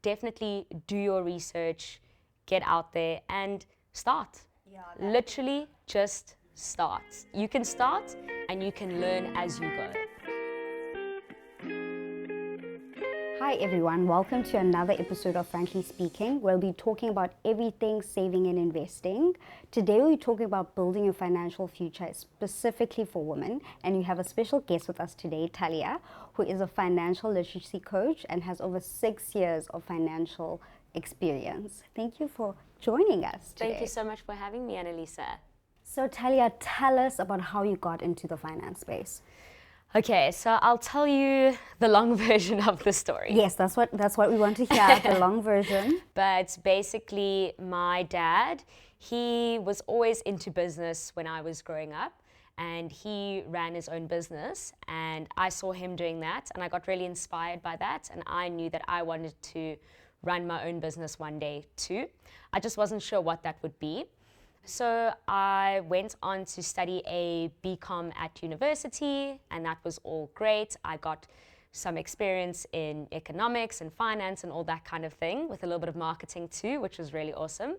definitely do your research, get out there and start. Literally just start. You can start and you can learn as you go. Hi everyone, welcome to another episode of Frankly Speaking. We'll be talking about everything saving and investing. Today we're talking about building your financial future specifically for women, and you have a special guest with us today, Talya, who is a financial literacy coach and has over 6 years of financial experience. Thank you for joining us today. Thank you so much for having me, Anelisa. So Talya, tell us about how you got into the finance space. Okay, so I'll tell you the long version of the story. Yes, that's what we want to hear, the long version. But basically, my dad, he was always into business when I was growing up, and he ran his own business, and I saw him doing that, and I got really inspired by that, and I knew that I wanted to run my own business one day too. I just wasn't sure what that would be. So I went on to study a BCom at university, and that was all great. I got some experience in economics and finance and all that kind of thing, with a little bit of marketing too, which was really awesome.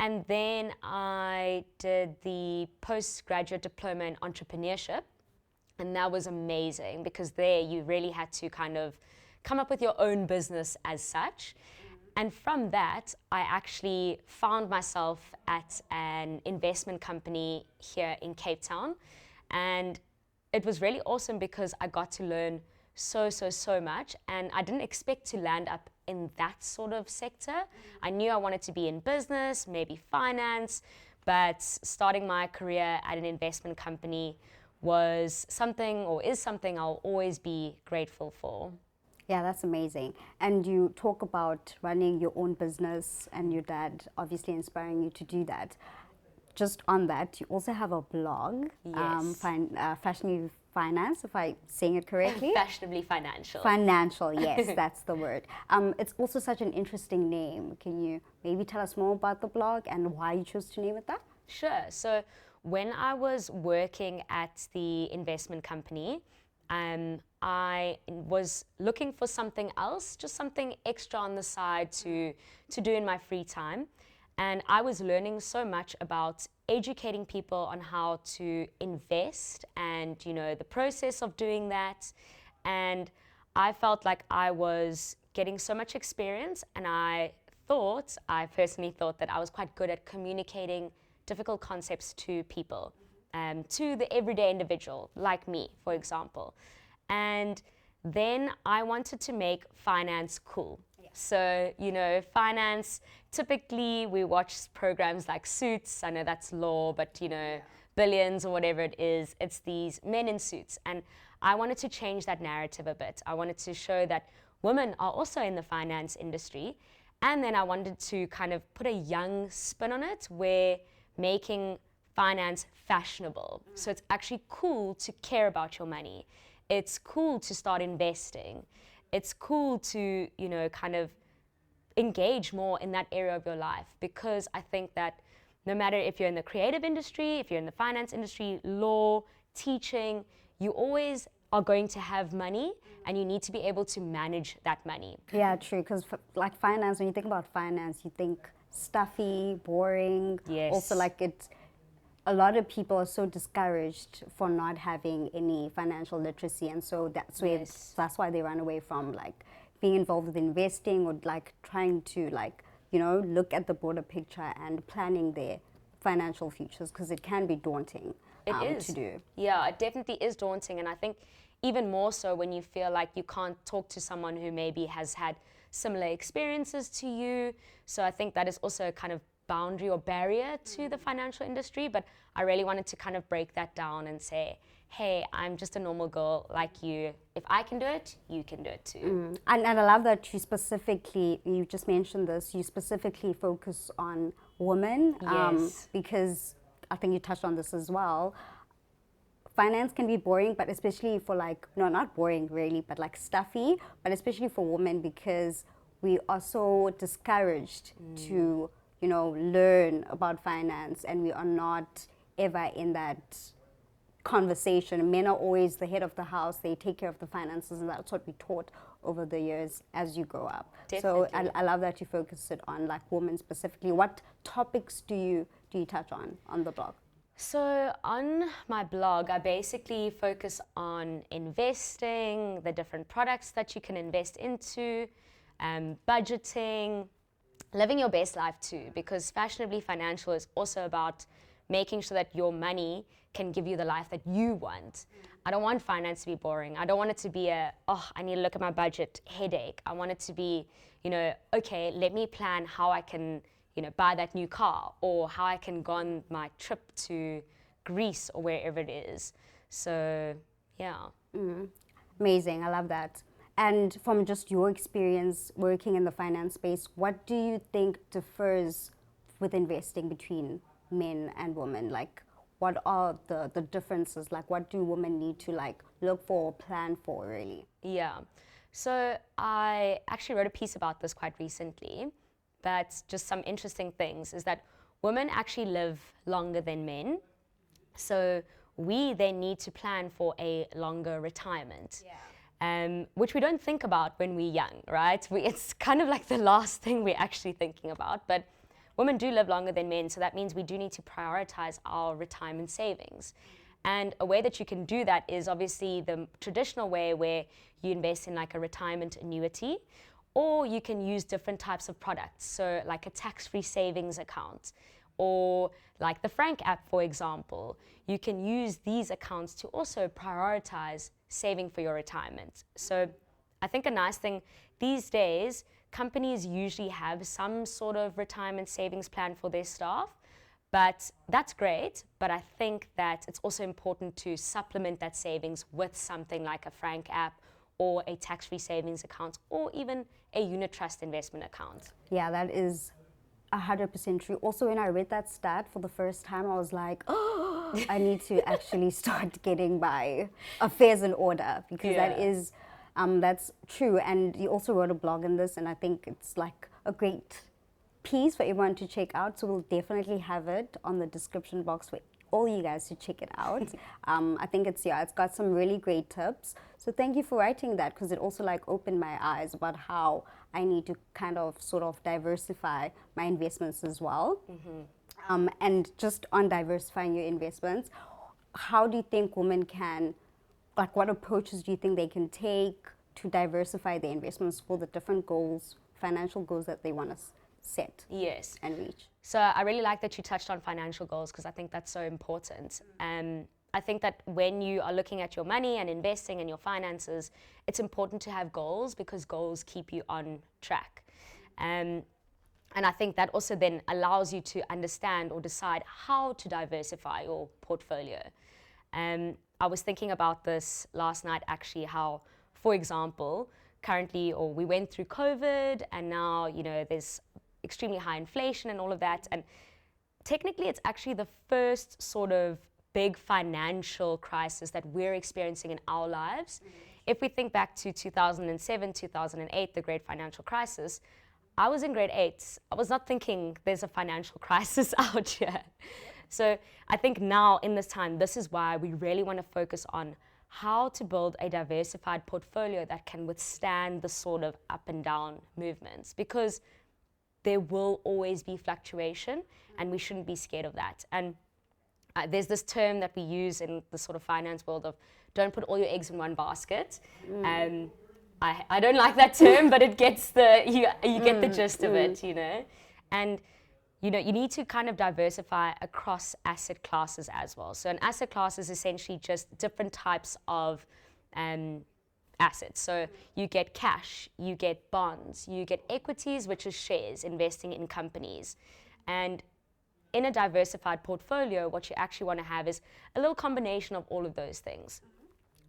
And then I did the postgraduate diploma in entrepreneurship, and that was amazing because there you really had to kind of come up with your own business as such. And from that, I actually found myself at an investment company here in Cape Town. And it was really awesome because I got to learn so much. And I didn't expect to land up in that sort of sector. I knew I wanted to be in business, maybe finance, but starting my career at an investment company was something, or is something, I'll always be grateful for. Yeah, that's amazing. And you talk about running your own business and your dad obviously inspiring you to do that. Just on that, you also have a blog, Yes. Fashionably Finance, if I'm saying it correctly. Fashionably financial. Financial, yes, that's the word. It's also such an interesting name. Can you maybe tell us more about the blog and why you chose to name it that? Sure. So when I was working at the investment company, I was looking for something else, just something extra on the side to do in my free time. And I was learning so much about educating people on how to invest and, the process of doing that. And I felt like I was getting so much experience, and I personally thought that I was quite good at communicating difficult concepts to people. To the everyday individual, like me, for example. And then I wanted to make finance cool. Yeah. So, finance, typically we watch programs like Suits, I know that's law, but Billions or whatever it is, it's these men in suits. And I wanted to change that narrative a bit. I wanted to show that women are also in the finance industry. And then I wanted to kind of put a young spin on it, where making finance fashionable. So it's actually cool to care about your money. It's cool to start investing. It's cool to, kind of engage more in that area of your life, because I think that no matter if you're in the creative industry, if you're in the finance industry, law, teaching, you always are going to have money, and you need to be able to manage that money. Yeah, true, because like finance, when you think about finance, you think stuffy, boring. Yes. Also, like a lot of people are so discouraged for not having any financial literacy, and so that's where that's why they run away from like being involved with investing, or like trying to look at the broader picture and planning their financial futures, because it can be daunting to do. Yeah, it definitely is daunting, and I think even more so when you feel like you can't talk to someone who maybe has had similar experiences to you. So I think that is also a kind of boundary or barrier to the financial industry, but I really wanted to kind of break that down and say, hey, I'm just a normal girl like you. If I can do it, you can do it too. And I love that you just mentioned this, you specifically focus on women. Yes. Because I think you touched on this as well. Finance can be boring, but especially for not boring really, but like stuffy, but especially for women, because we are so discouraged to learn about finance, and we are not ever in that conversation. Men are always the head of the house, they take care of the finances, and that's what we're taught over the years as you grow up. Definitely. So I love that you focus it on like women specifically. What topics do you touch on the blog? So on my blog, I basically focus on investing, the different products that you can invest into, budgeting, living your best life too, because Fashionably Financial is also about making sure that your money can give you the life that you want. I don't want finance to be boring. I don't want it to be I need to look at my budget headache. I want it to be, okay, let me plan how I can, buy that new car, or how I can go on my trip to Greece or wherever it is. So, yeah. Amazing, I love that. And from just your experience working in the finance space, what do you think differs with investing between men and women? Like, what are the differences? Like, what do women need to like look for or plan for, really? Yeah. So I actually wrote a piece about this quite recently. But just some interesting things is that women actually live longer than men. So we then need to plan for a longer retirement. Which we don't think about when we're young, right? It's kind of like the last thing we're actually thinking about. But women do live longer than men, so that means we do need to prioritize our retirement savings. And a way that you can do that is obviously the traditional way where you invest in like a retirement annuity, or you can use different types of products. So like a tax-free savings account, or like the Franc app, for example. You can use these accounts to also prioritize saving for your retirement. So I think a nice thing these days, companies usually have some sort of retirement savings plan for their staff, but that's great. But I think that it's also important to supplement that savings with something like a Franc app, or a tax-free savings account, or even a unit trust investment account. Yeah, that is 100% true. Also, when I read that stat for the first time, I was like, oh, I need to actually start getting my affairs in order, because that's true. And you also wrote a blog on this, and I think it's like a great piece for everyone to check out. So we'll definitely have it on the description box for all you guys to check it out. I think it's got some really great tips. So thank you for writing that, because it also like opened my eyes about how I need to kind of sort of diversify my investments as well. And just on diversifying your investments, how do you think women can, like, what approaches do you think they can take to diversify their investments for the different goals, financial goals that they want to set and reach? So I really like that you touched on financial goals, because I think that's so important. I think that when you are looking at your money and investing in your finances, it's important to have goals, because goals keep you on track. And I think that also then allows you to understand or decide how to diversify your portfolio. I was thinking about this last night, actually, how, for example, currently, or we went through COVID, and now, there's extremely high inflation and all of that. And technically, it's actually the first sort of big financial crisis that we're experiencing in our lives. If we think back to 2007, 2008, the great financial crisis, I was in grade 8. I was not thinking there's a financial crisis out here. So I think now in this time, this is why we really want to focus on how to build a diversified portfolio that can withstand the sort of up and down movements, because there will always be fluctuation, and we shouldn't be scared of that. And there's this term that we use in the sort of finance world of don't put all your eggs in one basket. I don't like that term, but it gets you get the gist of it, And you need to kind of diversify across asset classes as well. So an asset class is essentially just different types of assets. So you get cash, you get bonds, you get equities, which is shares, investing in companies. And in a diversified portfolio, what you actually want to have is a little combination of all of those things.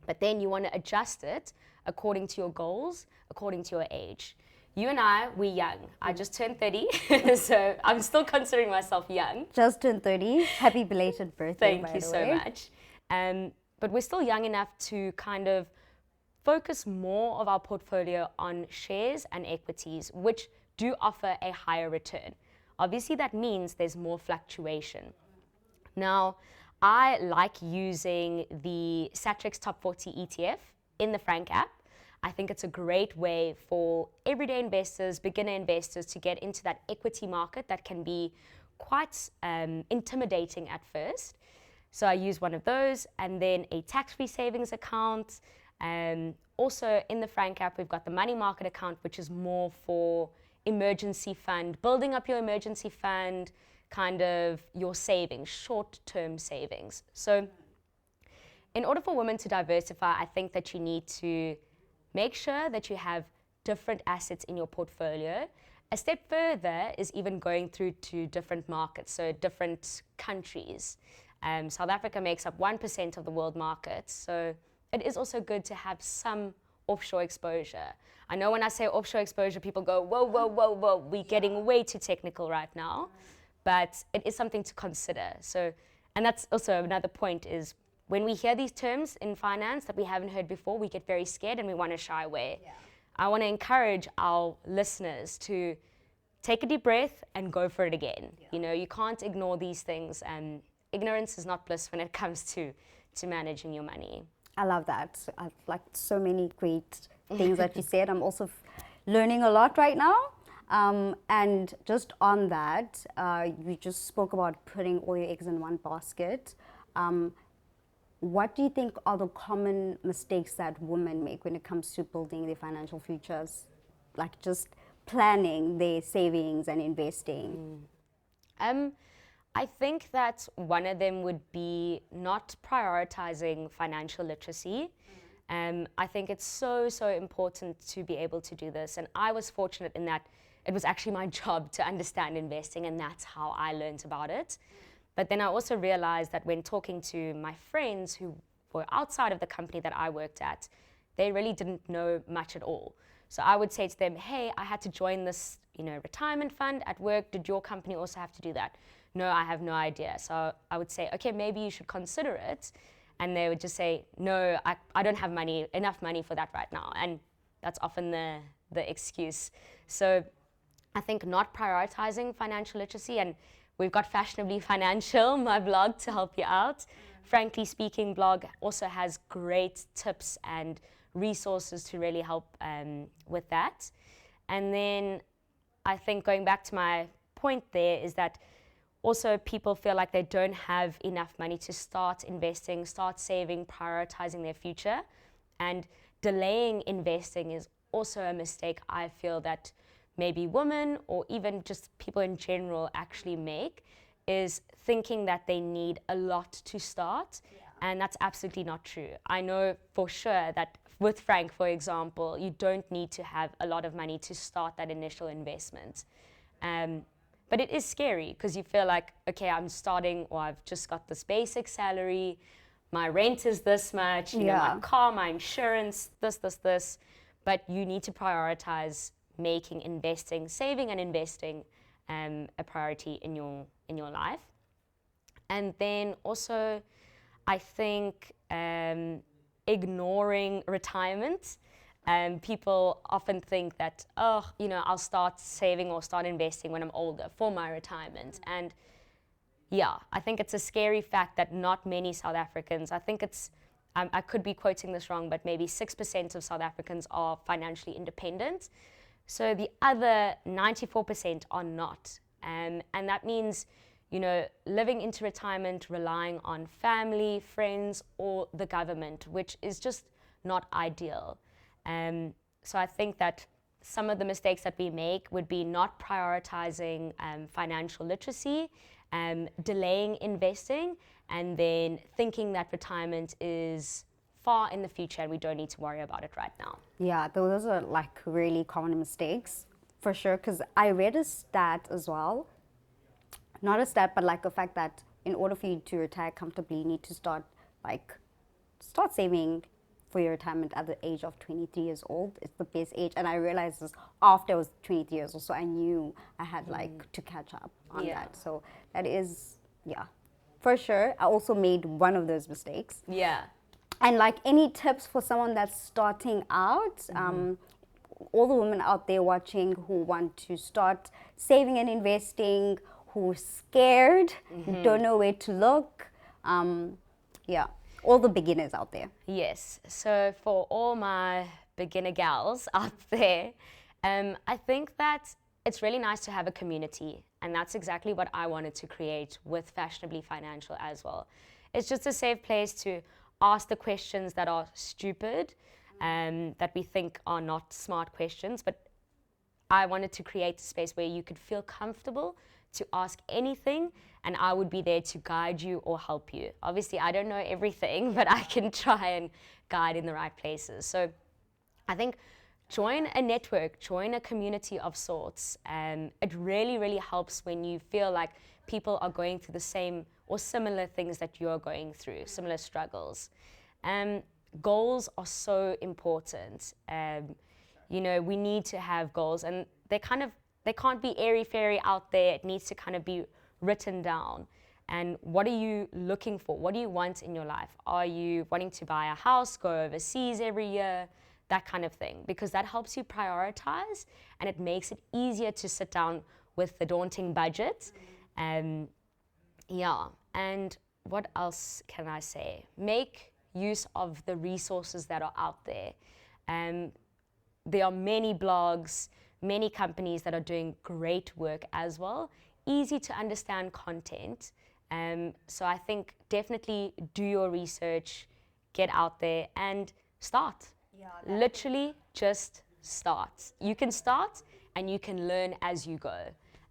But then you want to adjust it according to your goals, according to your age. You and I, we're young. I just turned 30, so I'm still considering myself young. Just turned 30. Happy belated birthday, Thank you so much. But we're still young enough to kind of focus more of our portfolio on shares and equities, which do offer a higher return. Obviously, that means there's more fluctuation. Now, I like using the Satrix Top 40 ETF in the Franc app. I think it's a great way for everyday investors, beginner investors, to get into that equity market that can be quite intimidating at first. So I use one of those, and then a tax-free savings account. Also in the Franc app, we've got the money market account, which is more for emergency fund, building up your emergency fund, kind of your savings, short-term savings. So in order for women to diversify, I think that you need to make sure that you have different assets in your portfolio. A step further is even going through to different markets, so different countries. South Africa makes up 1% of the world market, so it is also good to have some offshore exposure. I know when I say offshore exposure, people go, whoa, whoa, whoa, whoa, we're getting way too technical right now, but it is something to consider. So, and that's also another point is when we hear these terms in finance that we haven't heard before, we get very scared and we want to shy away. Yeah. I want to encourage our listeners to take a deep breath and go for it again. Yeah. You know, you can't ignore these things, and ignorance is not bliss when it comes to managing your money. I love that. I've liked so many great things that you said. I'm also learning a lot right now. And just on that, you just spoke about putting all your eggs in one basket. What do you think are the common mistakes that women make when it comes to building their financial futures? Like just planning their savings and investing. I think that one of them would be not prioritizing financial literacy. I think it's so important to be able to do this. And I was fortunate in that it was actually my job to understand investing, and that's how I learned about it. But then I also realized that when talking to my friends who were outside of the company that I worked at, they really didn't know much at all. So I would say to them, hey, I had to join this, retirement fund at work. Did your company also have to do that? No, I have no idea. So I would say, okay, maybe you should consider it. And they would just say, no, I don't have enough money for that right now. And that's often the excuse. So I think not prioritizing financial literacy, and we've got Fashionably Financial, my blog, to help you out. Frankly Speaking blog also has great tips and resources to really help with that. And then I think going back to my point there is that also people feel like they don't have enough money to start investing, start saving, prioritizing their future. And delaying investing is also a mistake I feel that maybe women or even just people in general actually make, is thinking that they need a lot to start. Yeah. And that's absolutely not true. I know for sure that with Franc, for example, you don't need to have a lot of money to start that initial investment. But it is scary because you feel like, okay, I'm starting, or I've just got this basic salary, my rent is this much, my car, my insurance, this. But you need to prioritize making saving and investing a priority in your life. And then also, I think ignoring retirement. People often think that, I'll start saving or start investing when I'm older for my retirement. And yeah, I think it's a scary fact that not many South Africans, I think it's, I could be quoting this wrong, but maybe 6% of South Africans are financially independent. So the other 94% are not. And that means, living into retirement, relying on family, friends, or the government, which is just not ideal. So I think that some of the mistakes that we make would be not prioritizing financial literacy, delaying investing, and then thinking that retirement is far in the future and we don't need to worry about it right now. Yeah, those are like really common mistakes for sure, because I read a stat as well. Not a stat, but like the fact that in order for you to retire comfortably, you need to start saving for your retirement at the age of 23 years old. It's the best age. And I realized this after I was 23 years old, so I knew I had to catch up on that. So that is, for sure. I also made one of those mistakes. Yeah. And like any tips for someone that's starting out, all the women out there watching who want to start saving and investing, who are scared, who don't know where to look, all the beginners out there. Yes. So for all my beginner gals out there, I think that it's really nice to have a community, and that's exactly what I wanted to create with Fashionably Financial as well. It's just a safe place to ask the questions that are stupid, that we think are not smart questions, but I wanted to create a space where you could feel comfortable to ask anything, and I would be there to guide you or help you. Obviously, I don't know everything, but I can try and guide in the right places. So I think join a network, join a community of sorts. It really, really helps when you feel like people are going through the same or similar things that you're going through, similar struggles. Goals are so important. You know, we need to have goals, and they can't be airy-fairy out there. It needs to kind of be written down. And what are you looking for? What do you want in your life? Are you wanting to buy a house, go overseas every year? That kind of thing, because that helps you prioritize, and it makes it easier to sit down with the daunting budget. Yeah, and what else can I say? Make use of the resources that are out there. There are many blogs, many companies that are doing great work as well. Easy to understand content. So I think definitely do your research, get out there and start. Literally just start. You can start and you can learn as you go.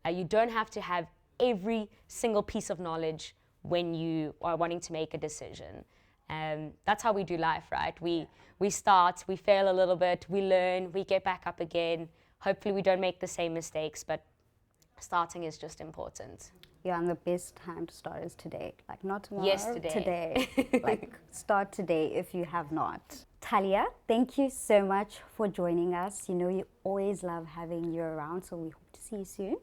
You don't have to have every single piece of knowledge when you are wanting to make a decision. That's how we do life, right? We start, we fail a little bit, we learn, we get back up again. Hopefully we don't make the same mistakes, but starting is just important. Yeah, and the best time to start is today. Like not tomorrow, Yesterday. Today. Like start today if you have not. Talya, thank you so much for joining us. You know, you always love having you around, so we hope to see you soon.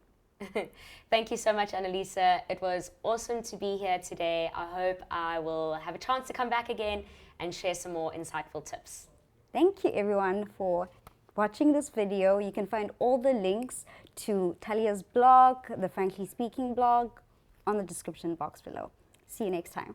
Thank you so much, Anelisa. It was awesome to be here today. I hope I will have a chance to come back again and share some more insightful tips. Thank you everyone for watching this video. You can find all the links to Talya's blog, the Frankly Speaking blog, on the description box below. See you next time.